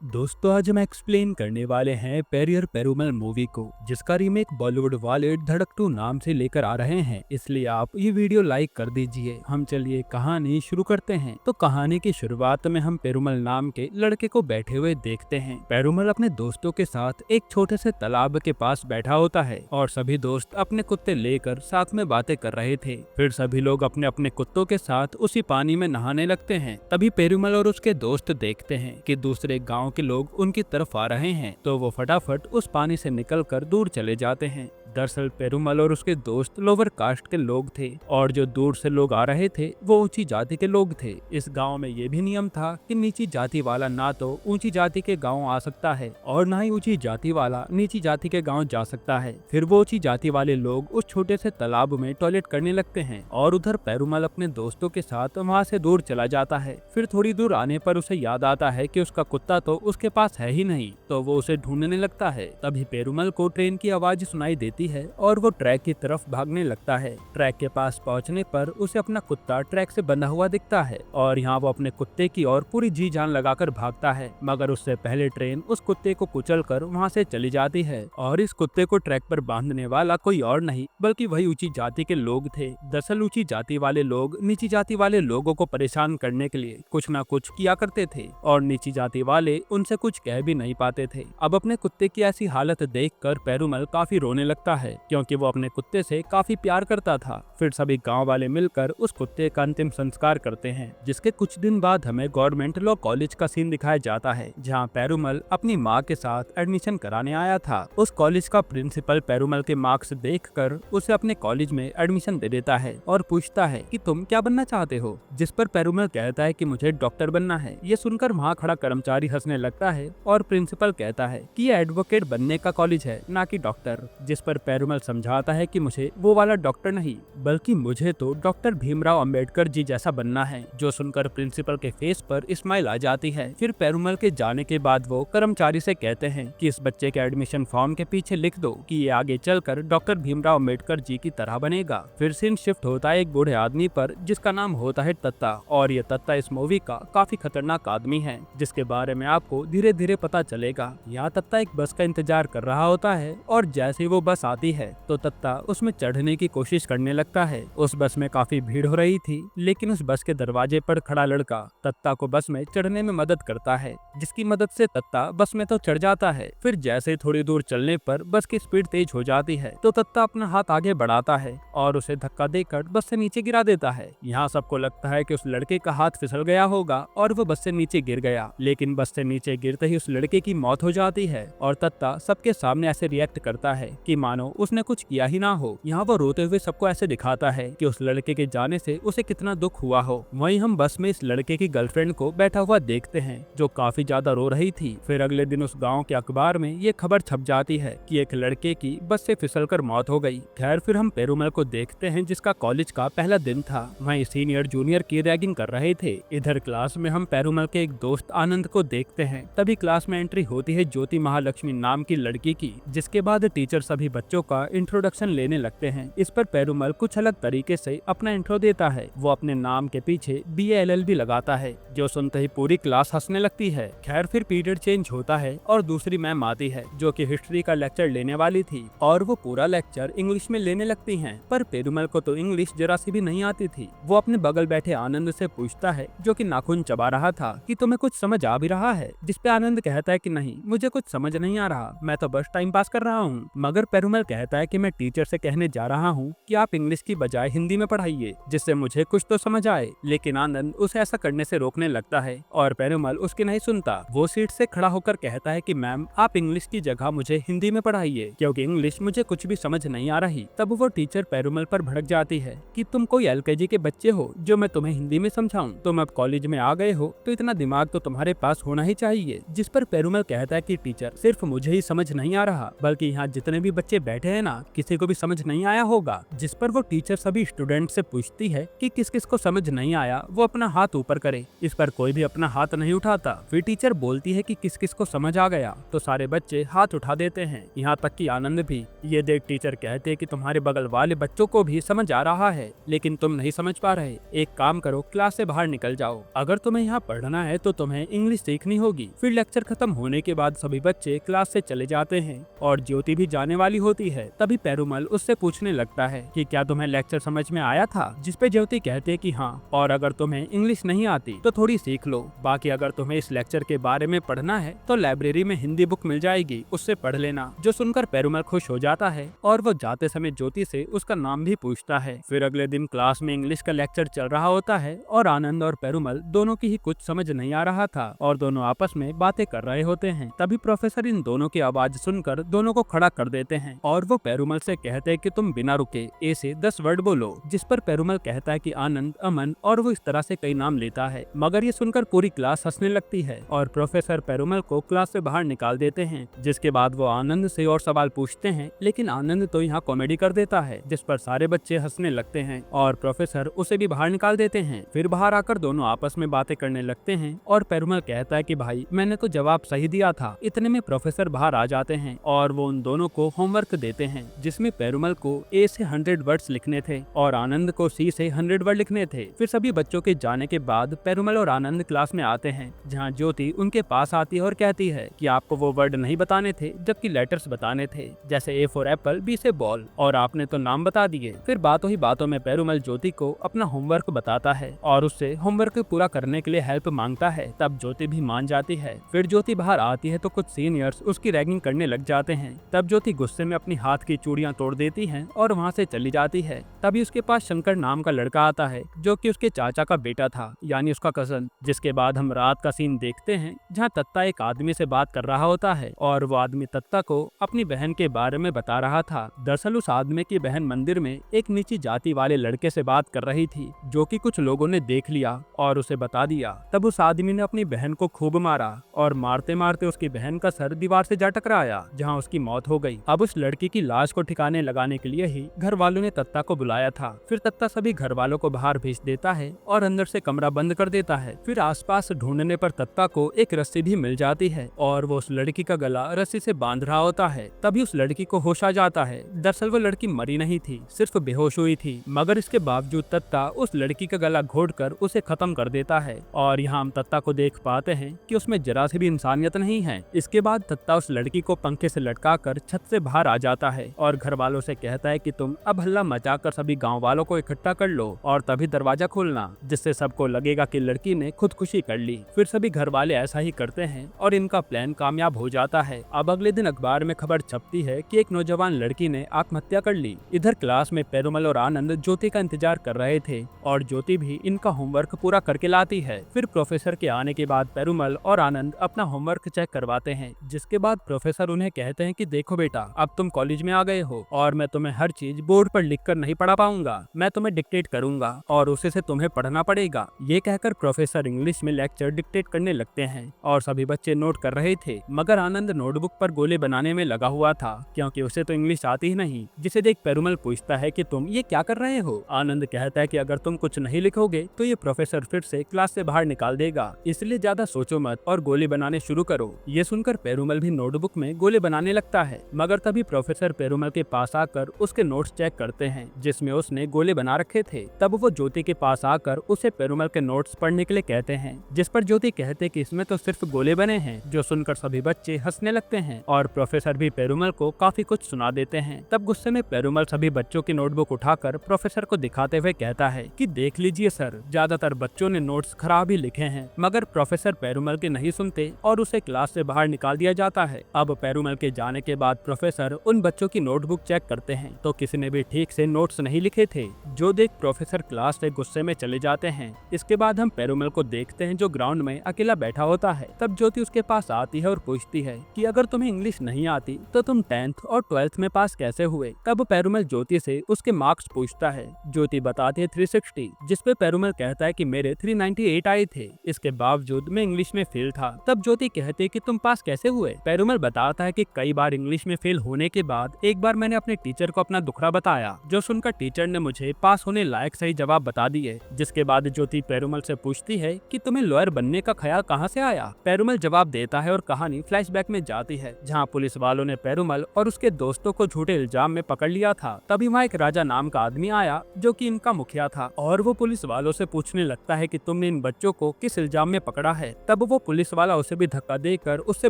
दोस्तों आज हम एक्सप्लेन करने वाले हैं पेरियर पेरुमल मूवी को, जिसका रीमेक बॉलीवुड वाले धड़क 2 नाम से लेकर आ रहे हैं। इसलिए आप ये वीडियो लाइक कर दीजिए। हम चलिए कहानी शुरू करते हैं। तो कहानी की शुरुआत में हम पेरुमल नाम के लड़के को बैठे हुए देखते हैं। पेरुमल अपने दोस्तों के साथ एक छोटे से तालाब के पास बैठा होता है और सभी दोस्त अपने कुत्ते लेकर साथ में बातें कर रहे थे। फिर सभी लोग अपने अपने कुत्तों के साथ उसी पानी में नहाने लगते हैं। तभी पेरुमल और उसके दोस्त देखते हैं कि दूसरे गांव के लोग उनकी तरफ आ रहे हैं, तो वो फटाफट उस पानी से निकलकर दूर चले जाते हैं। दरअसल पेरुमल और उसके दोस्त लोअर कास्ट के लोग थे और जो दूर से लोग आ रहे थे वो ऊंची जाति के लोग थे। इस गांव में ये भी नियम था कि नीची जाति वाला ना तो ऊंची जाति के गांव आ सकता है और ना ही ऊंची जाति वाला नीची जाति के गांव जा सकता है। फिर वो ऊंची जाति वाले लोग उस छोटे से तालाब में टॉयलेट करने लगते हैं और उधर पेरुमल अपने दोस्तों के साथ वहाँ से दूर चला जाता है। फिर थोड़ी दूर आने पर उसे याद आता है कि उसका कुत्ता तो उसके पास है ही नहीं, तो वो उसे ढूंढने लगता है। तभी पेरुमल को ट्रेन की आवाज सुनाई देती है और वो ट्रैक की तरफ भागने लगता है। ट्रैक के पास पहुंचने पर उसे अपना कुत्ता ट्रैक से बंधा हुआ दिखता है और यहाँ वो अपने कुत्ते की ओर पूरी जी जान लगाकर भागता है, मगर उससे पहले ट्रेन उस कुत्ते को कुचलकर वहाँ से चली जाती है। और इस कुत्ते को ट्रैक पर बांधने वाला कोई और नहीं बल्कि वही ऊंची जाति के लोग थे। दरअसल ऊंची जाति वाले लोग नीची जाति वाले लोगों को परेशान करने के लिए कुछ न कुछ किया करते थे और नीची जाति वाले उनसे कुछ कह भी नहीं पाते थे। अब अपने कुत्ते की ऐसी हालत देखकर पेरुमल काफी रोने लगता है, क्योंकि वो अपने कुत्ते से काफी प्यार करता था। फिर सभी गांव वाले मिलकर उस कुत्ते का अंतिम संस्कार करते हैं, जिसके कुछ दिन बाद हमें गवर्नमेंट लॉ कॉलेज का सीन दिखाया जाता है, जहां पेरुमल अपनी मां के साथ एडमिशन कराने आया था। उस कॉलेज का प्रिंसिपल पेरुमल के मार्क्स देखकर उसे अपने कॉलेज में एडमिशन दे देता है और पूछता है कि तुम क्या बनना चाहते हो, जिस पर पेरुमल कहता है कि मुझे डॉक्टर बनना है। ये सुनकर वहाँ खड़ा कर्मचारी हंसने लगता है और प्रिंसिपल कहता है कि ये एडवोकेट बनने का कॉलेज है, ना कि डॉक्टर। जिस पर पेरुमल समझाता है कि मुझे वो वाला डॉक्टर नहीं बल्कि मुझे तो डॉक्टर भीमराव अंबेडकर जी जैसा बनना है। जो सुनकर प्रिंसिपल के फेस पर स्माइल आ जाती है। फिर पेरुमल के जाने के बाद वो कर्मचारी से कहते हैं कि इस बच्चे के एडमिशन फॉर्म के पीछे लिख दो कि ये आगे चलकर डॉक्टर भीमराव अंबेडकर जी की तरह बनेगा। फिर सीन शिफ्ट होता है एक बूढ़े आदमी पर, जिसका नाम होता है तत्ता, और ये तत्ता इस मूवी का काफी खतरनाक आदमी है, जिसके बारे में आपको धीरे धीरे पता चलेगा। यहाँ तत्ता एक बस का इंतजार कर रहा होता है और जैसे ही वो बस आती है तो तत्ता उसमें चढ़ने की कोशिश करने लगता है। उस बस में काफी भीड़ हो रही थी, लेकिन उस बस के दरवाजे पर खड़ा लड़का तत्ता को बस में चढ़ने में मदद करता है, जिसकी मदद से तत्ता बस में तो चढ़ जाता है। फिर जैसे थोड़ी दूर चलने पर बस की स्पीड तेज हो जाती है तो तत्ता अपना हाथ आगे बढ़ाता है और उसे धक्का देकर बस से नीचे गिरा देता है। यहाँ सबको लगता है कि उस लड़के का हाथ फिसल गया होगा और वो बस से नीचे गिर गया, लेकिन बस से नीचे गिरते ही उस लड़के की मौत हो जाती है और तत्ता सबके सामने ऐसे रिएक्ट करता है कि मानो उसने कुछ किया ही ना हो। यहाँ वो रोते हुए सबको ऐसे दिखाता है कि उस लड़के के जाने से उसे कितना दुख हुआ हो। वहीं हम बस में इस लड़के की गर्लफ्रेंड को बैठा हुआ देखते हैं, जो काफी ज्यादा रो रही थी। फिर अगले दिन उस गाँव के अखबार में ये खबर छप जाती है कि एक लड़के की बस से फिसलकर मौत हो गई। खैर फिर हम पेरुमल को देखते हैं, जिसका कॉलेज का पहला दिन था। वहीं सीनियर जूनियर की रैगिंग कर रहे थे। इधर क्लास में हम पेरुमल के एक दोस्त आनंद को देखते हैं। तभी क्लास में एंट्री होती है ज्योति महालक्ष्मी नाम की लड़की की, जिसके बाद टीचर सभी बच्चों का इंट्रोडक्शन लेने लगते हैं। इस पर पेरुमल कुछ अलग तरीके से अपना इंट्रो देता है। वो अपने नाम के पीछे BA-LLB लगाता है, जो सुनते ही पूरी क्लास हंसने लगती है। खैर फिर पीरियड चेंज होता है और दूसरी मैम आती है, जो कि हिस्ट्री का लेक्चर लेने वाली थी, और वो पूरा लेक्चर इंग्लिश में लेने लगती हैं। पर पेरुमल को तो इंग्लिश जरा सी भी नहीं आती थी। वो अपने बगल बैठे आनंद से पूछता है, जो कि नाखून चबा रहा था, कि तुम्हें कुछ समझ आ भी रहा है। जिस पे आनंद कहता है कि नहीं, मुझे कुछ समझ नहीं आ रहा, मैं तो बस टाइम पास कर रहा हूँ। मगर पेरुमल कहता है कि मैं टीचर से कहने जा रहा हूँ कि आप इंग्लिश की बजाय हिंदी में पढ़ाइए, जिससे मुझे कुछ तो समझ आए। लेकिन आनंद उसे ऐसा करने से रोकने लगता है और पेरुमल उसकी नहीं सुनता। वो सीट से खड़ा होकर कहता है कि मैम आप इंग्लिश की जगह मुझे हिंदी में पढ़ाइए, क्योंकि इंग्लिश मुझे कुछ भी समझ नहीं आ रही। तब वो टीचर पेरुमल पर भड़क जाती है कि तुम कोई LKG के बच्चे हो जो मैं तुम्हें हिंदी में समझाऊं। तुम अब कॉलेज में आ गए हो तो इतना दिमाग तो तुम्हारे पास होना ही चाहिए। जिस पर पेरुमल कहता है कि टीचर सिर्फ मुझे ही समझ नहीं आ रहा, बल्कि यहाँ जितने भी बच्चे बैठे हैं ना, किसी को भी समझ नहीं आया होगा। जिस पर वो टीचर सभी स्टूडेंट से पूछती है कि किस किस को समझ नहीं आया वो अपना हाथ ऊपर करे। इस पर कोई भी अपना हाथ नहीं उठाता। फिर टीचर बोलती है कि किस किस को समझ आ गया, तो सारे बच्चे हाथ उठा देते हैं, यहाँ तक कि आनंद भी। ये देख टीचर कहते हैं कि तुम्हारे बगल वाले बच्चों को भी समझ आ रहा है, लेकिन तुम नहीं समझ पा रहे। एक काम करो, क्लास से बाहर निकल जाओ। अगर तुम्हें यहाँ पढ़ना है तो तुम्हें इंग्लिश सीखनी होगी। फिर लेक्चर खत्म होने के बाद सभी बच्चे क्लास से चले जाते हैं और ज्योति भी जाने वाली होती है। तभी पेरुमल उससे पूछने लगता है कि क्या तुम्हें लेक्चर समझ में आया था, जिस पे ज्योति कहते है कि हाँ, और अगर तुम्हें इंग्लिश नहीं आती तो थोड़ी सीख लो। बाकी अगर तुम्हें इस लेक्चर के बारे में पढ़ना है तो लाइब्रेरी में हिंदी बुक मिल जाएगी, उससे पढ़ लेना। जो सुनकर पेरुमल खुश हो जाता है और वो जाते समय ज्योति से उसका नाम भी पूछता है। फिर अगले दिन क्लास में इंग्लिश का लेक्चर चल रहा होता है और आनंद और पेरुमल दोनों की ही कुछ समझ नहीं आ रहा था और दोनों आपस में बातें कर रहे होते हैं। तभी प्रोफेसर इन दोनों की आवाज सुनकर दोनों को खड़ा कर देते हैं और वो पेरुमल से कहते हैं कि तुम बिना रुके ए से 10 वर्ड बोलो। जिस पर पेरुमल कहता है कि आनंद, अमन, और वो इस तरह से कई नाम लेता है। मगर ये सुनकर पूरी क्लास हंसने लगती है और प्रोफेसर पेरुमल को क्लास से बाहर निकाल देते हैं। जिसके बाद वो आनंद से और सवाल पूछते हैं, लेकिन आनंद तो यहाँ कॉमेडी कर देता है, जिस पर सारे बच्चे हंसने लगते हैं और प्रोफेसर उसे भी बाहर निकाल देते हैं। फिर बाहर आकर दोनों आपस में बातें करने लगते हैं और पेरुमल कहता है कि भाई मैंने तो जवाब सही दिया था। इतने में प्रोफेसर बाहर आ जाते हैं और वो उन दोनों को होमवर्क देते हैं, जिसमें पेरुमल को ए से 100 वर्ड्स लिखने थे और आनंद को सी से 100 वर्ड लिखने थे। फिर सभी बच्चों के जाने के बाद पेरुमल और आनंद क्लास में आते हैं, जहाँ ज्योति उनके पास आती है और कहती है कि आपको वो वर्ड नहीं बताने थे, जबकि लेटर्स बताने थे, जैसे ए फॉर एप्पल, बी से बॉल, और आपने तो नाम बता दिए। फिर बातों ही बातों में पेरुमल ज्योति को अपना होमवर्क बताता है और उससे होमवर्क पूरा करने के लिए हेल्प मांगता है। तब ज्योति भी मान जाती है। फिर ज्योति बाहर आती है तो कुछ सीनियर्स उसकी रैगिंग करने लग जाते हैं। तब ज्योति गुस्से में अपनी हाथ की चूड़ियां तोड़ देती है और वहाँ से चली जाती है। तभी उसके पास शंकर नाम का लड़का आता है, जो कि उसके चाचा का बेटा था, यानी उसका कजन। जिसके बाद हम रात का सीन देखते हैं, जहाँ तत्ता एक आदमी से बात कर रहा होता है और वो आदमी तत्ता को अपनी बहन के बारे में बता रहा था। दरअसल उस आदमी की बहन मंदिर में एक नीची जाति वाले लड़के से बात कर रही थी, जो कि कुछ लोगों ने देख लिया और उसे बता दिया। तब उस आदमी ने अपनी बहन को खूब मारा और मारते मारते उसकी बहन का सर दीवार से जा टकराया, जहाँ उसकी मौत हो गई। अब उस लड़की की लाश को ठिकाने लगाने के लिए ही घर वालों ने तत्ता को बुलाया था। फिर तत्ता सभी घर वालों को बाहर भेज देता है और अंदर से कमरा बंद कर देता है। फिर आसपास ढूंढने पर तत्ता को एक रस्सी भी मिल जाती है और वो उस लड़की का गला रस्सी से बांध रहा होता है। तभी उस लड़की को होश आ जाता है। दरअसल वो लड़की मरी नहीं थी, सिर्फ बेहोश हुई थी। मगर इसके बावजूद तत्ता उस लड़की का गला घोंटकर उसे खत्म कर देता है और यहाँ हम तत्ता को देख पाते हैं कि उसमें जरा सी भी इंसानियत नहीं है। इसके बाद तत्ता उस लड़की को पंखे से लटकाकर छत से बाहर आ जाता है और घर वालों से कहता है कि तुम अब हल्ला मचाकर सभी गांव वालों को इकट्ठा कर लो और तभी दरवाजा खोलना, जिससे सबको लगेगा कि लड़की ने खुदकुशी कर ली। फिर सभी घर वाले ऐसा ही करते हैं और इनका प्लान कामयाब हो जाता है। अब अगले दिन अखबार में खबर छपती है कि एक नौजवान लड़की ने आत्महत्या कर ली। इधर क्लास में पेरुमल और आनंद ज्योति का इंतजार कर रहे थे और ज्योति भी इनका होमवर्क पूरा करके लाती है। फिर प्रोफेसर के आने के बाद पेरुमल और आनंद अपना होमवर्क चेक करवाते हैं, जिसके बाद प्रोफेसर उन्हें कहते हैं कि देखो बेटा, अब तुम कॉलेज में आ गए हो और मैं तुम्हें हर चीज बोर्ड पर लिखकर नहीं पढ़ा पाऊंगा, मैं तुम्हें डिक्टेट करूंगा और उसी से तुम्हें पढ़ना पड़ेगा। ये कहकर प्रोफेसर इंग्लिश में लेक्चर डिक्टेट करने लगते हैं और सभी बच्चे नोट कर रहे थे। मगर आनंद नोटबुक पर गोले बनाने में लगा हुआ था, क्योंकि उसे तो इंग्लिश आती ही नहीं। जिसे देख पेरुमल पूछता है कि तुम ये क्या कर रहे हो। आनंद कहता है कि अगर तुम कुछ नहीं लिखोगे तो ये प्रोफेसर फिर से क्लास से बाहर निकाल देगा, इसलिए ज्यादा सोचो मत और गोले बनाने शुरू करो। ये सुनकर पेरुमल भी नोटबुक में गोले बनाने लगता है। मगर तभी प्रोफेसर पेरुमल के पास आकर उसके नोट्स चेक करते हैं, जिसमें उसने गोले बना रखे थे। तब वो ज्योति के पास आकर उसे पेरुमल के नोट्स पढ़ने के लिए कहते हैं, जिस पर ज्योति कहते कि इसमें तो सिर्फ गोले बने हैं। जो सुनकर सभी बच्चे हंसने लगते हैं और प्रोफेसर भी पेरुमल को काफी कुछ सुना देते हैं। तब गुस्से में पेरुमल सभी बच्चों की नोटबुक उठाकर प्रोफेसर को दिखाते हुए कहता है कि देख लीजिए सर, ज्यादातर बच्चों ने नोट्स खराब ही लिखे हैं। मगर प्रोफेसर पेरुमल के नहीं सुनते और उसे क्लास से बाहर निकाल दिया जाता है। अब पेरुमल के जाने के बाद प्रोफेसर उन बच्चों की नोटबुक चेक करते हैं तो किसी ने भी ठीक से नोट्स नहीं लिखे थे। जो देख प्रोफेसर क्लास से गुस्से में चले जाते हैं। इसके बाद हम पेरुमल को देखते हैं, जो ग्राउंड में अकेला बैठा होता है। तब ज्योति उसके पास आती है और पूछती है कि अगर तुम्हें इंग्लिश नहीं आती तो तुम 10th और 12th में पास कैसे हुए। तब पेरुमल ज्योति से उसके मार्क्स पूछता है। ज्योति बताती है 360, जिसपे पेरुमल कहता है कि मेरे 398 आए थे, इसके बावजूद मैं इंग्लिश में फेल था। तब ज्योति कहती है कि तुम पास कैसे हुए। पेरुमल बताता है कि कई बार इंग्लिश में फेल होने के बाद एक बार मैंने अपने टीचर को अपना दुखड़ा बताया, जो सुनकर टीचर ने मुझे पास होने लायक सही जवाब बता दिए। जिसके बाद ज्योति पेरुमल से पूछती है कि तुम्हें लॉयर बनने का ख्याल कहाँ से आया। पेरुमल जवाब देता है और कहानी फ्लैशबैक में जाती है, जहाँ पुलिस वालों ने पेरुमल और उसके दोस्तों को झूठे इल्जाम में पकड़ लिया था। तभी वहाँ एक राजा नाम का आदमी आया, जो कि इनका मुखिया था, और वो पुलिस वालों से पूछने लगता है कि तुमने इन बच्चों को किस इल्जाम में पकड़ा है। तब वो पुलिस वाला उसे भी धक्का देकर उससे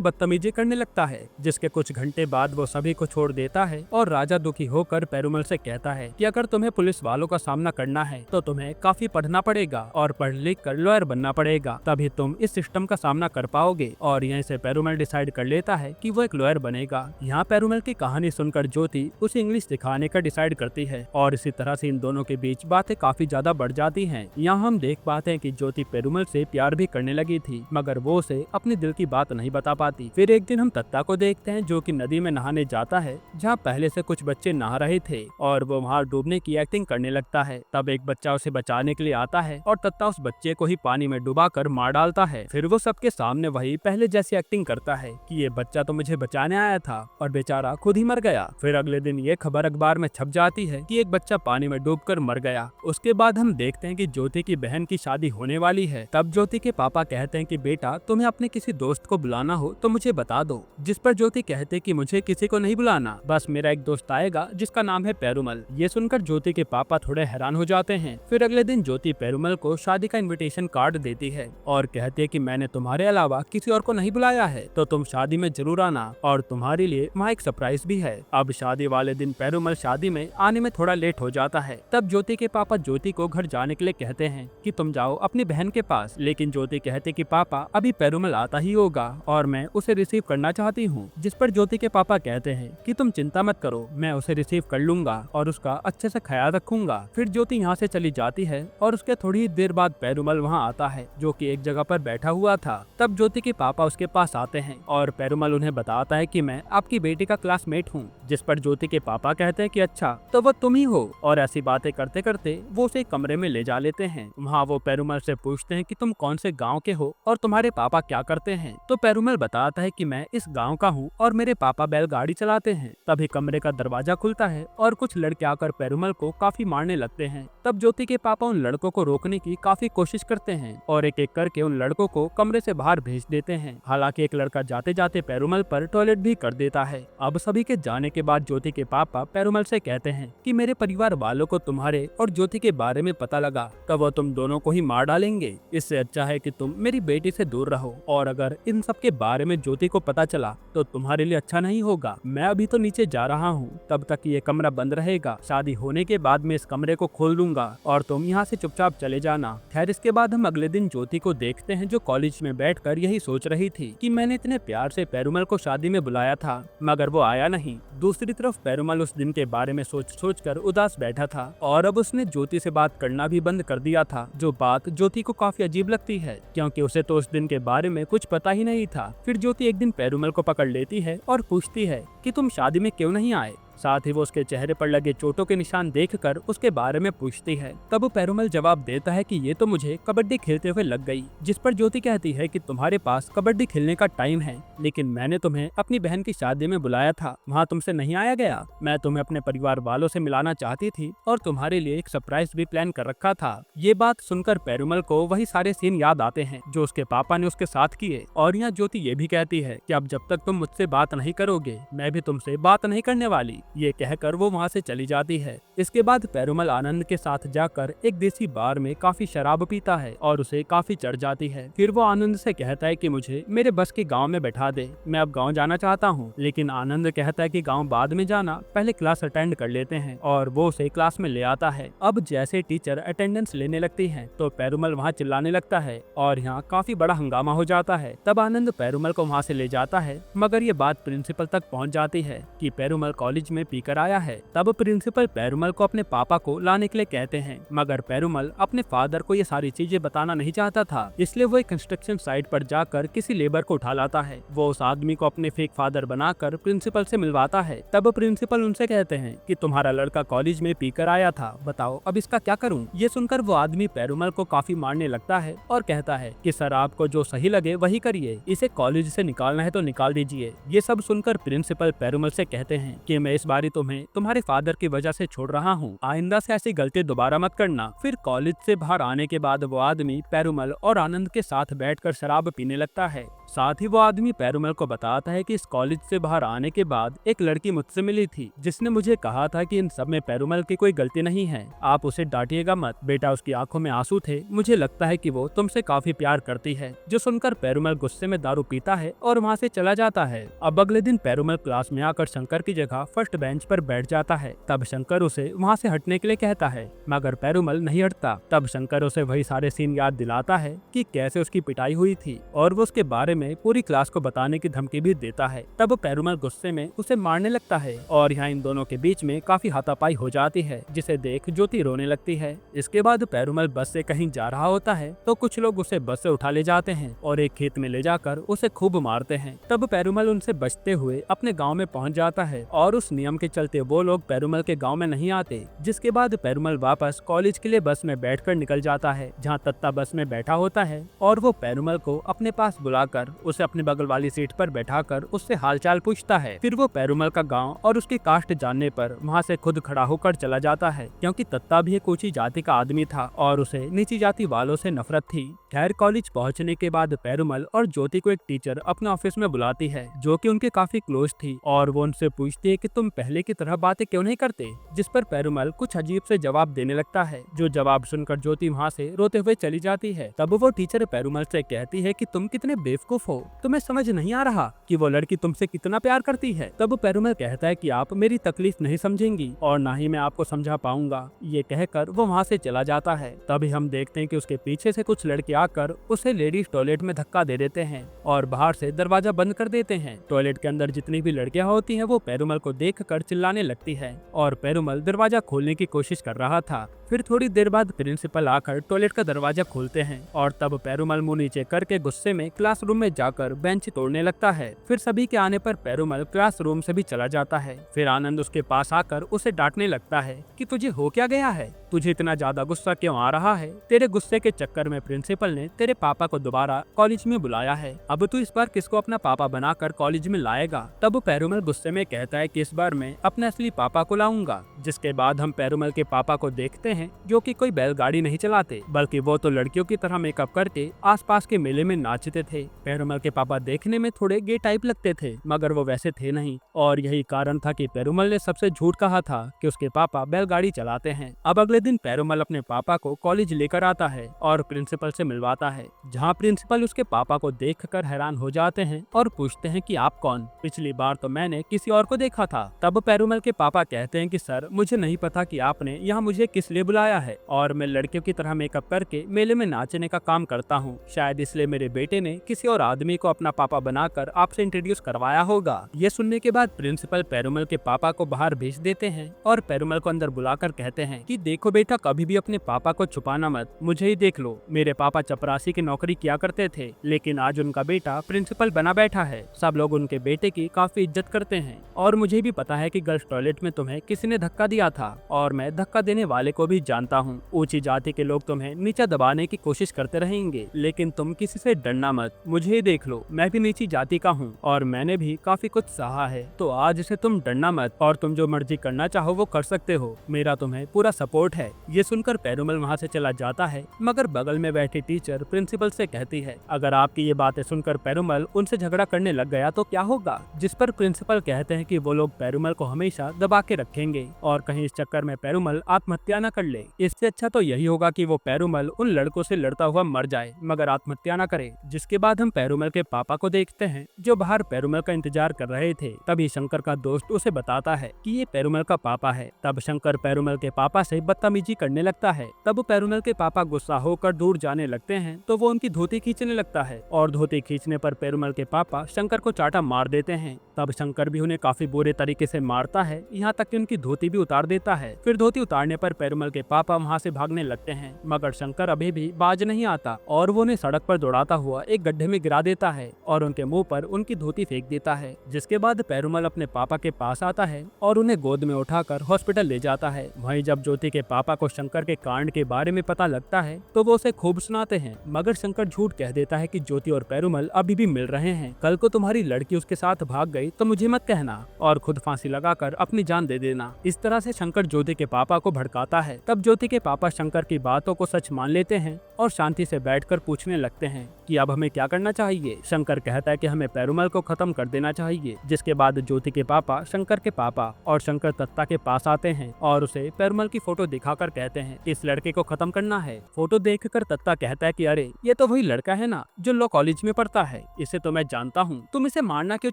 बदतमीजी करने लगता है, जिसके कुछ घंटे बाद वो सभी को छोड़ देता है। और राजा दुखी होकर पेरुमल से कहता है कि अगर तुम्हें पुलिस वालों का सामना करना है तो तुम्हें काफी पढ़ना पड़ेगा और पढ़ लिख कर लॉयर बनना पड़ेगा, तभी तुम इस सिस्टम का सामना कर पाओगे। और यहीं से पेरुमल डिसाइड कर लेता है कि वो एक लॉयर बनेगा। यहाँ पेरुमल की कहानी सुनकर ज्योति उसे इंग्लिश सिखाने का डिसाइड करती है, और इसी तरह से इन दोनों के बीच बातें काफी ज्यादा बढ़ जाती हैं। यहाँ हम देख पाते हैं कि ज्योति पेरुमल से प्यार भी करने लगी थी, मगर वो उसे अपने दिल की बात नहीं बता पाती। फिर एक दिन हम तत्ता को देखते हैं, जो कि नदी में नहाने जाता है, जहाँ पहले से कुछ बच्चे नहा रहे थे, और वो वहाँ डूबने की एक्टिंग करने लगता है। तब एक बच्चा उसे बचाने के लिए आता है, और तत्ता उस बच्चे को ही पानी में डुबा कर मार डालता है। फिर वो सबके सामने वही पहले जैसी एक्टिंग करता है कि ये बच्चा तो मुझे बचाने आया था, और बेचारा खुद ही मर गया। फिर अगले दिन ये खबर अखबार में छप जाती है कि एक बच्चा पानी में डूबकर मर गया। उसके बाद हम देखते हैं कि ज्योति की बहन की शादी होने वाली है। तब ज्योति के पापा कहते हैं कि बेटा, तुम्हें अपने किसी दोस्त को बुलाना हो तो मुझे बता दो। जिस पर ज्योति कहते कि मुझे किसी को नहीं बुलाना, बस मेरा एक दोस्त आएगा जिसका नाम है पेरुमल। ये सुनकर ज्योति के पापा थोड़े हैरान हो जाते हैं। फिर अगले दिन ज्योति पेरुमल को शादी का इनविटेशन कार्ड देती है और कहती है कि मैंने तुम्हारे अलावा किसी और को नहीं बुलाया है, तो तुम शादी में जरूर आना, और तुम्हारे लिए वहाँ एक सरप्राइज भी है। अब शादी वाले दिन पेरुमल शादी में आने में थोड़ा लेट हो जाता है। तब ज्योति के पापा ज्योति को घर जाने के लिए कहते हैं कि तुम जाओ अपनी बहन के पास, लेकिन ज्योति कहते कि पापा, अभी पेरुमल आता ही होगा और मैं उसे रिसीव करना चाहती हूँ। जिस पर ज्योति के पापा कहते हैं कि तुम चिंता मत करो, मैं उसे रिसीव कर लूंगा और उसका अच्छे से ख्याल रखूंगा। फिर ज्योति यहाँ से चली जाती है, और उसके थोड़ी ही देर बाद पेरुमल वहाँ आता है, जो कि एक जगह पर बैठा हुआ था। तब ज्योति के पापा उसके पास आते हैं, और पेरुमल उन्हें बताता है कि मैं आपकी बेटी का क्लासमेट हूँ। जिस पर ज्योति के पापा कहते हैं कि अच्छा, तो वो तुम ही हो। और ऐसी बातें करते करते वो उसे कमरे में ले जा लेते हैं। वहाँ वो पेरुमल से पूछते हैं कि तुम कौन से गाँव के हो और तुम्हारे पापा क्या करते हैं। तो पेरुमल बताता है कि मैं इस गाँव का हूँ और मेरे पापा बैलगाड़ी चलाते हैं। तभी कमरे का दरवाजा खुलता है और कुछ लड़के आकर पेरुमल को काफी मारने लगते हैं। तब ज्योति के पापा उन लड़कों को रोकने की काफी कोशिश करते हैं और एक एक करके उन लड़कों को कमरे से बाहर भेज देते हैं। हालांकि एक लड़का जाते जाते पेरुमल पर टॉयलेट भी कर देता है। अब सभी के जाने के बाद ज्योति के पापा पेरुमल से कहते हैं कि मेरे परिवार वालों को तुम्हारे और ज्योति के बारे में पता लगा तो वो तुम दोनों को ही मार डालेंगे। इससे अच्छा है कि तुम मेरी बेटी से दूर रहो, और अगर इन सब के बारे में ज्योति को पता चला तो तुम्हारे लिए अच्छा नहीं होगा। मैं अभी तो नीचे जा रहा हूँ, तब तक ये कमरा बंद रहेगा। शादी होने के बाद मैं इस कमरे को खोल दूंगा और तुम यहाँ से चुपचाप चले जाना। खैर, इसके बाद हम अगले दिन ज्योति को देखते हैं, जो कॉलेज में बैठकर यही सोच रही थी कि मैंने इतने प्यार से पेरुमल को शादी में बुलाया था, मगर वो आया नहीं। दूसरी तरफ पेरुमल उस दिन के बारे में सोच कर उदास बैठा था, और अब उसने ज्योति से बात करना भी बंद कर दिया था, जो बात ज्योति को काफी अजीब लगती है, क्योंकि उसे तो उस दिन के बारे में कुछ पता ही नहीं था। फिर ज्योति एक दिन पेरुमल को पकड़ लेती है और पूछती है कि तुम शादी में क्यों नहीं आए। साथ ही वो उसके चेहरे पर लगे चोटों के निशान देखकर उसके बारे में पूछती है। तब वो पेरुमल जवाब देता है कि ये तो मुझे कबड्डी खेलते हुए लग गई। जिस पर ज्योति कहती है कि तुम्हारे पास कबड्डी खेलने का टाइम है, लेकिन मैंने तुम्हें अपनी बहन की शादी में बुलाया था, वहाँ तुमसे नहीं आया गया। मैं तुम्हें अपने परिवार वालों से मिलाना चाहती थी और तुम्हारे लिए एक सरप्राइज भी प्लान कर रखा था। ये बात सुनकर पेरुमल को वही सारे सीन याद आते हैं जो उसके पापा ने उसके साथ किए। और यहाँ ज्योति ये भी कहती है कि अब जब तक तुम मुझसे बात नहीं करोगे, मैं भी तुमसे बात नहीं करने वाली। ये कहकर वो वहाँ से चली जाती है। इसके बाद पेरुमल आनंद के साथ जाकर एक देसी बार में काफी शराब पीता है और उसे काफी चढ़ जाती है। फिर वो आनंद से कहता है कि मुझे मेरे बस के गांव में बैठा दे, मैं अब गांव जाना चाहता हूँ। लेकिन आनंद कहता है कि गांव बाद में जाना, पहले क्लास अटेंड कर लेते हैं, और वो उसे क्लास में ले आता है। अब जैसे टीचर अटेंडेंस लेने लगती है तो पेरुमल वहाँ चिल्लाने लगता है और यहाँ काफी बड़ा हंगामा हो जाता है। तब आनंद पेरुमल को वहाँ से ले जाता है, मगर ये बात प्रिंसिपल तक पहुँच जाती है कि पेरुमल कॉलेज में पीकर आया है। तब प्रिंसिपल पेरुमल को अपने पापा को लाने के लिए कहते हैं, मगर पेरुमल अपने फादर को ये सारी चीजें बताना नहीं चाहता था, इसलिए वो एक कंस्ट्रक्शन साइट पर जाकर किसी लेबर को उठा लाता है। वो उस आदमी को अपने फेक फादर बनाकर प्रिंसिपल से मिलवाता है। तब प्रिंसिपल उनसे कहते हैं कि तुम्हारा लड़का कॉलेज में पीकर आया था, बताओ अब इसका क्या करूं। ये सुनकर वो आदमी पेरुमल को काफी मारने लगता है और कहता है कि सर आपको जो सही लगे वही करिए, इसे कॉलेज से निकालना है तो निकाल दीजिए। ये सब सुनकर प्रिंसिपल पेरुमल से कहते हैं कि मैं इस बारी तुम्हें तुम्हारे फादर की वजह से छोड़ रहा हूँ, आइंदा से ऐसी गलती दोबारा मत करना। फिर कॉलेज से बाहर आने के बाद वो आदमी पेरुमल और आनंद के साथ बैठकर शराब पीने लगता है। साथ ही वो आदमी पेरुमल को बताता है कि इस कॉलेज से बाहर आने के बाद एक लड़की मुझसे मिली थी, जिसने मुझे कहा था कि इन सब में पेरुमल की कोई गलती नहीं है, आप उसे डांटिएगा मत। बेटा उसकी आंखों में आंसू थे, मुझे लगता है कि वो तुमसे काफी प्यार करती है। जो सुनकर पेरुमल गुस्से में दारू पीता है और वहाँ से चला जाता है। अब अगले दिन पेरुमल क्लास में आकर शंकर की जगह फर्स्ट बेंच पर बैठ जाता है। तब शंकर उसे वहाँ से हटने के लिए कहता है, मगर पेरुमल नहीं हटता। तब शंकर उसे वही सारे सीन याद दिलाता है कि कैसे उसकी पिटाई हुई थी और वो उसके बारे में पूरी क्लास को बताने की धमकी भी देता है। तब पेरुमल गुस्से में उसे मारने लगता है और यहाँ इन दोनों के बीच में काफी हाथापाई हो जाती है, जिसे देख ज्योति रोने लगती है। इसके बाद पेरुमल बस से कहीं जा रहा होता है तो कुछ लोग उसे बस से उठा ले जाते हैं और एक खेत में ले जाकर उसे खूब मारते हैं। तब पेरुमल उनसे बचते हुए अपने गाँव में पहुँच जाता है और उस नियम के चलते वो लोग पेरुमल के गाँव में नहीं आते। जिसके बाद पेरुमल वापस कॉलेज के लिए बस में बैठकर निकल जाता है, जहाँ तत्ता बस में बैठा होता है और वो पेरुमल को अपने पास बुलाकर उसे अपने बगल वाली सीट पर बैठाकर उससे हालचाल पूछता है। फिर वो पेरुमल का गांव और उसकी कास्ट जानने पर वहां से खुद खड़ा होकर चला जाता है, क्योंकि तत्ता भी एक ऊंची जाति का आदमी था और उसे नीची जाति वालों से नफरत थी। खैर कॉलेज पहुंचने के बाद पेरुमल और ज्योति को एक टीचर अपने ऑफिस में बुलाती है, जो कि उनके काफी क्लोज थी, और वो उनसे पूछती है कि तुम पहले की तरह बातें क्यों नहीं करते। जिस पर पेरुमल कुछ अजीब से जवाब देने लगता है, जो जवाब सुनकर ज्योति वहाँ से रोते हुए चली जाती है। तब वो टीचर पेरुमल से कहती है कि तुम कितने बेवकूफ हो, तुम्हें समझ नहीं आ रहा कि वो लड़की तुमसे कितना प्यार करती है। तब पेरुमल कहता है कि आप मेरी तकलीफ नहीं समझेंगी और ना ही मैं आपको समझा पाऊंगा। ये कहकर वो वहाँ से चला जाता है। तभी हम देखते हैं कि उसके पीछे से कुछ लड़के आकर उसे लेडीज टॉयलेट में धक्का दे देते हैं और बाहर से दरवाजा बंद कर देते हैं। टॉयलेट के अंदर जितनी भी लड़कियां होती हैं वो पेरुमल को देखकर चिल्लाने लगती है और पेरुमल दरवाजा खोलने की कोशिश कर रहा था। फिर थोड़ी देर बाद प्रिंसिपल आकर टॉयलेट का दरवाजा खोलते हैं और तब पेरुमल मुंह नीचे करके गुस्से में क्लासरूम में जाकर बेंच तोड़ने लगता है। फिर सभी के आने पर पेरुमल क्लासरूम से भी चला जाता है। फिर आनंद उसके पास आकर उसे डांटने लगता है कि तुझे हो क्या गया है, तुझे इतना ज्यादा गुस्सा क्यों आ रहा है। तेरे गुस्से के चक्कर में प्रिंसिपल ने तेरे पापा को दोबारा कॉलेज में बुलाया है, अब तू इस बार किसको अपना पापा बनाकर कॉलेज में लाएगा। तब पेरुमल गुस्से में कहता है कि इस बार मैं अपने असली पापा को लाऊंगा। जिसके बाद हम पेरुमल के पापा को देखते हैं, जो कि कोई बैलगाड़ी नहीं चलाते, बल्कि वो तो लड़कियों की तरह मेकअप करके आसपास के मेले में नाचते थे। पेरुमल के पापा देखने में थोड़े गे टाइप लगते थे, मगर वो वैसे थे नहीं, और यही कारण था कि पेरुमल ने सबसे झूठ कहा था कि उसके पापा बैलगाड़ी चलाते हैं। अब अगले दिन पेरुमल अपने पापा को कॉलेज लेकर आता है और प्रिंसिपल से मिलवाता है, जहाँ प्रिंसिपल उसके पापा को देखकर हैरान हो जाते हैं और पूछते हैं कि आप कौन, पिछली बार तो मैंने किसी और को देखा था। तब पेरुमल के पापा कहते हैं कि सर मुझे नहीं पता कि आपने यहाँ मुझे किस लिए बुलाया है, और मैं लड़कियों की तरह मेकअप करके मेले में नाचने का काम करता हूँ, शायद इसलिए मेरे बेटे ने किसी और आदमी को अपना पापा बनाकर आपसे इंट्रोड्यूस करवाया होगा। ये सुनने के बाद प्रिंसिपल पेरुमल के पापा को बाहर भेज देते हैं और पेरुमल को अंदर बुलाकर कहते हैं कि देखो बेटा, कभी भी अपने पापा को छुपाना मत, मुझे ही देख लो। मेरे पापा चपरासी की नौकरी किया करते थे, लेकिन आज उनका बेटा प्रिंसिपल बना बैठा है। सब लोग उनके बेटे की काफी इज्जत करते हैं, और मुझे भी पता है कि गर्ल्स टॉयलेट में तुम्हें किसी ने धक्का दिया था, और मैं धक्का देने वाले को भी जानता हूँ। ऊंची जाति के लोग तुम्हें नीचा दबाने की कोशिश करते रहेंगे, लेकिन तुम किसी से डरना मत। मुझे ही देख लो, मैं भी नीची जाति का हूँ और मैंने भी काफी कुछ सहा है, तो आज से तुम डरना मत, और तुम जो मर्जी करना चाहो वो कर सकते हो, मेरा तुम्हें पूरा सपोर्ट है। ये सुनकर पेरुमल वहाँ से चला जाता है, मगर बगल में बैठी टीचर प्रिंसिपल से कहती है, अगर आपकी ये बातें सुनकर पेरुमल उनसे झगड़ा करने लग गया तो क्या होगा। जिस पर प्रिंसिपल कहते हैं कि वो लोग पेरुमल को हमेशा दबा के रखेंगे, और कहीं इस चक्कर में पेरुमल आत्महत्या न कर ले। इससे अच्छा तो यही होगा कि वो पेरुमल उन लड़कों से लड़ता हुआ मर जाए, मगर आत्महत्या न करे। जिसके बाद हम पेरुमल के पापा को देखते हैं जो बाहर पेरुमल का इंतजार कर रहे थे। तभी शंकर का दोस्त उसे बताता है कि ये पेरुमल का पापा है। तब शंकर पेरुमल के पापा से बदतमीजी करने लगता है। तब पेरुमल के पापा गुस्सा होकर दूर जाने लगते हैं तो वो उनकी धोती खींचने लगता है और धोती खींचने पर पेरुमल के पापा शंकर को चाटा मार देते हैं। तब शंकर भी उन्हें काफी बुरे तरीके से मारता है, यहाँ तक कि उनकी धोती भी उतार देता है। फिर धोती उतारने पर पेरुमल के पापा वहाँ से भागने लगते हैं, मगर शंकर अभी भी बाज नहीं आता और वो उन्हें सड़क पर दौड़ाता हुआ एक गड्ढे में गिरा देता है और उनके मुंह पर उनकी धोती फेंक देता है। जिसके बाद पेरुमल अपने पापा के पास आता है और उन्हें गोद में उठाकर हॉस्पिटल ले जाता है। वहीं जब ज्योति के पापा को शंकर के कांड के बारे में पता लगता है तो वो उसे खूब सुनाते हैं, मगर शंकर झूठ कह देता है कि ज्योति और पेरुमल अभी भी मिल रहे हैं। कल को तुम्हारी लड़की उसके साथ भाग गई तो मुझे मत कहना और खुद फांसी लगाकर अपनी जान दे देना। इस तरह से शंकर ज्योति के पापा को भड़काता है। तब ज्योति के पापा शंकर की बातों को सच मान लेते हैं और शांति से बैठकर पूछने लगते हैं कि अब हमें क्या करना चाहिए। शंकर कहता है कि हमें पेरुमल को खत्म कर देना चाहिए। जिसके बाद ज्योति के पापा शंकर के पापा और शंकर दत्ता के पास आते हैं और उसे पेरुमल की फोटो दिखाकर कहते हैं इस लड़के को खत्म करना है। फोटो देखकर दत्ता कहता है कि अरे ये तो वही लड़का है ना जो लॉ कॉलेज में पढ़ता है, इसे तो मैं जानता हूँ, तुम इसे मारना क्यों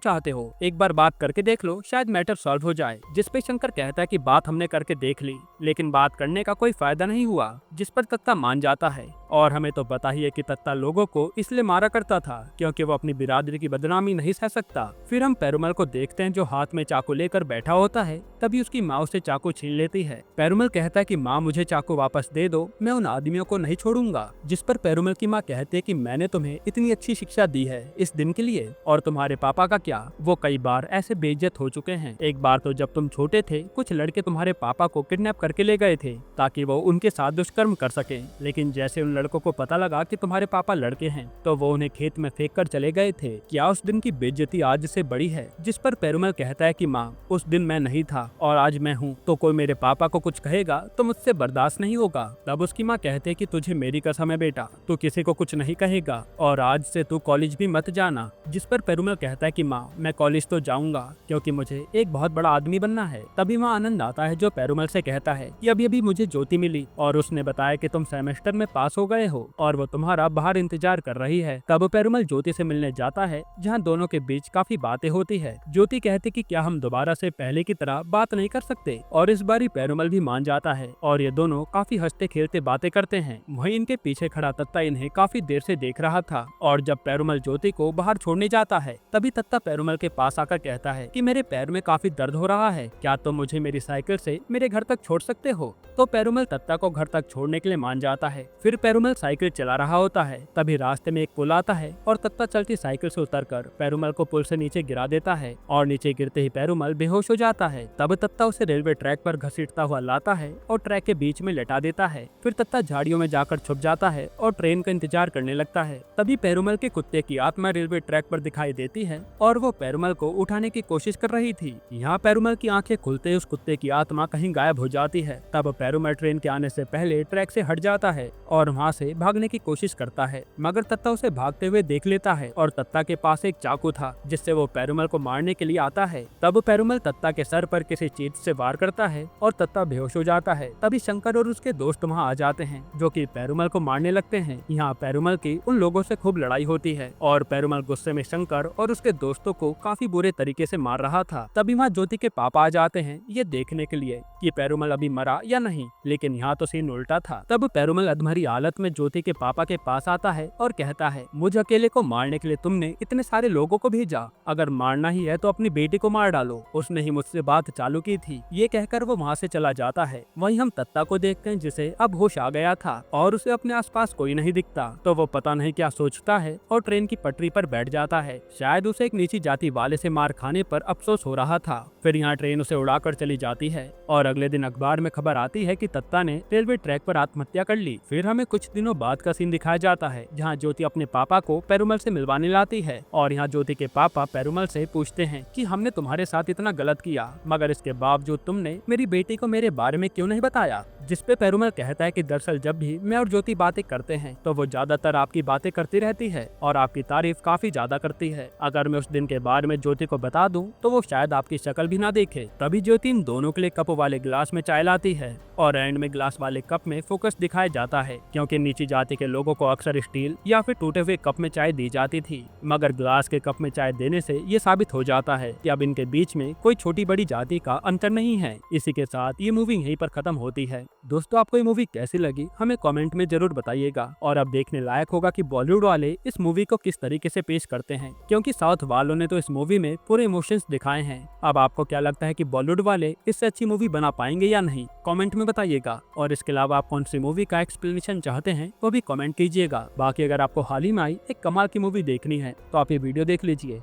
चाहते हो, एक बार बात करके देख लो, शायद मैटर सॉल्व हो जाए। जिस पे शंकर कहता है कि बात हमने करके देख ली लेकिन बात करने का कोई फायदा नहीं हुआ। जिस पर दत्ता मान जाता है और हमें तो पता ही है कि दत्ता लोगों को इसलिए मारा करता था क्योंकि वो अपनी बिरादरी की बदनामी नहीं सह सकता। फिर हम पेरुमल को देखते हैं जो हाथ में चाकू लेकर बैठा होता है। तभी उसकी माँ उसे चाकू छीन लेती है। पेरुमल कहता है कि माँ मुझे चाकू वापस दे दो, मैं उन आदमियों को नहीं छोड़ूंगा। जिस पर पेरुमल की माँ कहती है कि मैंने तुम्हें इतनी अच्छी शिक्षा दी है इस दिन के लिए, और तुम्हारे पापा का क्या, वो कई बार ऐसे बेइज्जत हो चुके हैं। एक बार तो जब तुम छोटे थे कुछ लड़के तुम्हारे पापा को किडनैप करके ले गए थे ताकि वो उनके साथ दुष्कर्म कर सके, लेकिन जैसे उन लड़कों को पता लगा कि तुम्हारे पापा लड़के हैं तो वो उन्हें खेत में फेंक कर चले गए थे। क्या उस दिन की बेइज्जती आज से बड़ी है। जिस पर पेरुमल कहता है कि माँ उस दिन मैं नहीं था और आज मैं हूँ, तो कोई मेरे पापा को कुछ कहेगा तो मुझसे बर्दाश्त नहीं होगा। तब उसकी माँ कहते है कि तुझे मेरी कसम है बेटा, तू किसी को कुछ नहीं कहेगा और आज से तू कॉलेज भी मत जाना। जिस पर पेरुमल कहता है कि माँ मैं कॉलेज तो जाऊंगा क्योंकि मुझे एक बहुत बड़ा आदमी बनना है। तभी वहाँ आनंद आता है जो पेरुमल से कहता है कि अभी अभी मुझे ज्योति मिली और उसने बताया कि तुम सेमेस्टर में पास हो गए हो और वो तुम्हारा बाहर इंतजार कर रही है। तब पेरुमल ज्योति से मिलने जाता है जहाँ दोनों के बीच काफी बातें होती है। ज्योति कहती कि क्या हम दोबारा से पहले की तरह बात नहीं कर सकते, और इस बारी पेरुमल भी मान जाता है और ये दोनों काफी हंसते खेलते बातें करते हैं। वहीं इनके पीछे खड़ा तत्ता इन्हें काफी देर से देख रहा था और जब पेरुमल ज्योति को बाहर छोड़ने जाता है तभी तत्ता पेरुमल के पास आकर कहता है कि मेरे पैर में काफी दर्द हो रहा है, क्या तुम मुझे मेरी साइकिल से मेरे घर तक छोड़ सकते हो। तो पेरुमल तत्ता को घर तक छोड़ने के लिए मान जाता है। फिर पेरुमल साइकिल चला रहा होता है, तभी रास्ते में एक पुल आता है और तत्ता चलती साइकिल से उतरकर पेरुमल को पुल से नीचे गिरा देता है और नीचे गिरते ही पेरुमल बेहोश हो जाता है। तब तत्ता उसे रेलवे ट्रैक पर घसीटता हुआ लाता है और ट्रैक के बीच में लेटा देता है। फिर तत्ता झाड़ियों में जाकर छुप जाता है और ट्रेन का इंतजार करने लगता है। तभी पेरुमल के कुत्ते की आत्मा रेलवे ट्रैक पर दिखाई देती है और वो पेरुमल को उठाने की कोशिश कर रही थी। यहाँ पेरुमल की आंखें खुलते ही उस कुत्ते की आत्मा कहीं गायब हो जाती है। तब पेरुमल ट्रेन के आने से पहले ट्रैक से हट जाता है और वहाँ से भागने की कोशिश करता है, मगर तत्ता उसे भागते हुए देख लेता है और तत्ता के पास एक चाकू था जिससे वो पेरुमल को मारने के लिए आता है। तब पेरुमल तत्ता के सर पर किसी चीज से वार करता है और तत्ता बेहोश हो जाता है। तभी शंकर और उसके दोस्त वहाँ आ जाते हैं जो कि पेरुमल को मारने लगते हैं। यहाँ पेरुमल की उन लोगों से खूब लड़ाई होती है और पेरुमल गुस्से में शंकर और उसके दोस्तों को काफी बुरे तरीके से मार रहा था। तभी वहाँ ज्योति के पापा आ जाते हैं ये देखने के लिए कि पेरुमल अभी मरा या नहीं, लेकिन यहाँ तो सीन उल्टा था। तब पेरुमल अधमरी हालत में ज्योति के पापा के पास आता है और कहता है मुझे अकेले को मारने के लिए तुमने इतने सारे लोगों को भेजा, अगर मारना ही है तो अपनी बेटी को मार डालो, उसने ही मुझसे बात चालू की थी। ये कहकर वो वहाँ से चला जाता है। वहीं हम तत्ता को देखते हैं जिसे अब होश आ गया था और उसे अपने आसपास कोई नहीं दिखता, तो वो पता नहीं क्या सोचता है और ट्रेन की पटरी पर बैठ जाता है। शायद उसे एक नीची जाति वाले से मार खाने पर अफसोस हो रहा था। फिर यहाँ ट्रेन उसे उड़ाकर चली जाती है और अगले दिन अखबार में खबर आती है कि तत्ता ने रेलवे ट्रैक पर आत्महत्या कर ली। फिर हमें कुछ दिनों बाद का सीन दिखाया जाता है जहाँ ज्योति अपने पापा को पेरुमल से मिलवाने लाती है और यहाँ ज्योति के पापा पेरुमल से पूछते हैं कि हमने तुम्हारे साथ इतना गलत किया, मगर इसके बावजूद तुमने मेरी बेटी को मेरे बारे में क्यों नहीं बताया। जिस पे पेरुमल कहता है कि दरअसल जब भी मैं और ज्योति बातें करते हैं तो वो ज्यादातर आपकी बातें करती रहती है और आपकी तारीफ काफी ज्यादा करती है। अगर मैं उस दिन के बारे में ज्योति को बता दूं तो वो शायद आपकी शक्ल भी ना देखे। तभी ज्योति इन दोनों के लिए कप वाले गिलास में चाय लाती है और एंड में ग्लास वाले कप में फोकस दिखाया जाता है क्योंकि लेकिन नीची जाति के लोगों को अक्सर स्टील या फिर टूटे हुए कप में चाय दी जाती थी, मगर ग्लास के कप में चाय देने से ये साबित हो जाता है कि अब इनके बीच में कोई छोटी बड़ी जाति का अंतर नहीं है। इसी के साथ ये मूवी यहीं पर खत्म होती है। दोस्तों, आपको ये मूवी कैसी लगी हमें कमेंट में जरूर बताइएगा। और अब देखने लायक होगा कि बॉलीवुड वाले इस मूवी को किस तरीके से पेश करते हैं, क्योंकि साउथ वालों ने तो इस मूवी में पूरे इमोशंस दिखाए हैं। अब आपको क्या लगता है कि बॉलीवुड वाले इससे अच्छी मूवी बना पाएंगे या नहीं, कमेंट में बताइएगा। और इसके अलावा आप कौन सी मूवी का एक्सप्लेनेशन चाहते हैं वो भी कमेंट कीजिएगा। बाकी अगर आपको हाल ही में आई एक कमाल की मूवी देखनी है तो आप ये वीडियो देख लीजिए।